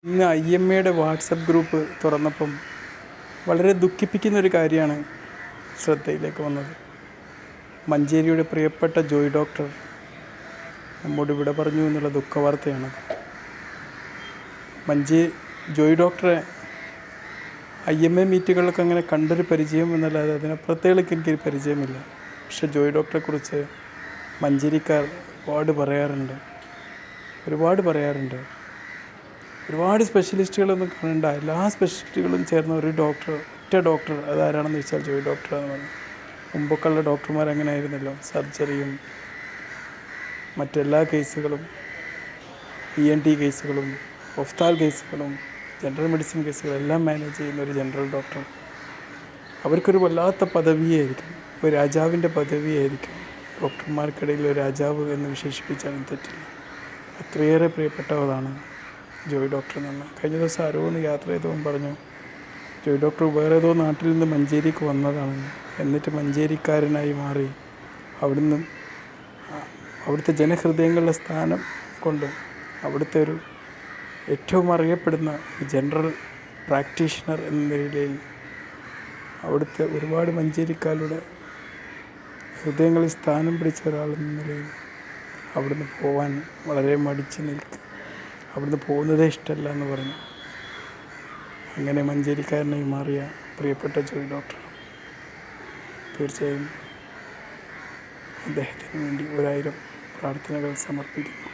ഇന്ന് IMAയുടെ WhatsApp group തുറന്നപ്പം വളരെ ദുഃഖിപ്പിക്കുന്നൊരു കാര്യമാണ് ശ്രദ്ധയിലേക്ക് വന്നത്. മഞ്ചേരിയുടെ പ്രിയപ്പെട്ട ജോയ് ഡോക്ടർ നമ്മോട് വിട പറഞ്ഞു എന്നുള്ള ദുഃഖവാർത്തയാണത്. ജോയ് ഡോക്ടറെ IMA മീറ്റുകളിലൊക്കെ അങ്ങനെ കണ്ടൊരു പരിചയം എന്നല്ലാതെ അതിനപ്പുറത്തേക്ക് എനിക്കൊരു പരിചയമില്ല. പക്ഷേ ജോയ് ഡോക്ടറെക്കുറിച്ച് മഞ്ചേരിക്കാർ ഒരുപാട് ഒരുപാട് സ്പെഷ്യലിസ്റ്റുകളൊന്നും കാണണ്ട, എല്ലാ സ്പെഷ്യലിസ്റ്റുകളും ചേർന്ന ഒറ്റ ഡോക്ടർ അതാരാണെന്ന് വെച്ചാൽ ജോയ് ഡോക്ടറാണെന്ന് പറഞ്ഞു. മുമ്പൊക്കെയുള്ള ഡോക്ടർമാർ അങ്ങനെ ആയിരുന്നല്ലോ. സർജറിയും മറ്റെല്ലാ കേസുകളും, ENT കേസുകളും, ഒഫ്താൽ കേസുകളും, ജനറൽ മെഡിസിൻ കേസുകളും എല്ലാം മാനേജ് ചെയ്യുന്ന ഒരു ജനറൽ ഡോക്ടർ. അവർക്കൊരു വല്ലാത്ത പദവിയായിരിക്കും, ഒരു രാജാവിൻ്റെ പദവിയായിരിക്കും. ഡോക്ടർമാർക്കിടയിൽ ഒരു രാജാവ് എന്ന് വിശേഷിപ്പിച്ചാലും തെറ്റില്ല. അത്രയേറെ പ്രിയപ്പെട്ടതാണ് ജോയ് ഡോക്ടർ എന്ന്. കഴിഞ്ഞ ദിവസം ആരോ ഒന്ന് യാത്ര ചെയ്തവൻ പറഞ്ഞു, ജോയ് ഡോക്ടർ വേറെ ഏതോ നാട്ടിൽ നിന്ന് മഞ്ചേരിക്ക് വന്നതാണെന്ന്. എന്നിട്ട് മഞ്ചേരിക്കാരനായി മാറി അവിടുത്തെ ജനഹൃദയങ്ങളുടെ സ്ഥാനം കൊണ്ട് അവിടുത്തെ ഒരു ഏറ്റവും അറിയപ്പെടുന്ന ജനറൽ പ്രാക്ടീഷണർ എന്ന നിലയിൽ അവിടുത്തെ ഒരുപാട് മഞ്ചേരിക്കാരുടെ ഹൃദയങ്ങളിൽ സ്ഥാനം പിടിച്ച ഒരാളെന്ന നിലയിൽ അവിടുന്ന് പോകാൻ വളരെ മടിച്ച് നിൽക്കുക, അവിടുന്ന് പോകുന്നതേ ഇഷ്ടമല്ല എന്ന് പറഞ്ഞു. അങ്ങനെ മഞ്ചേരിക്കാരനായി മാറിയ പ്രിയപ്പെട്ട ജോയ് ഡോക്ടർ തീർച്ചയായും അദ്ദേഹത്തിന് വേണ്ടി 1000 പ്രാർത്ഥനകൾ സമർപ്പിക്കുന്നു.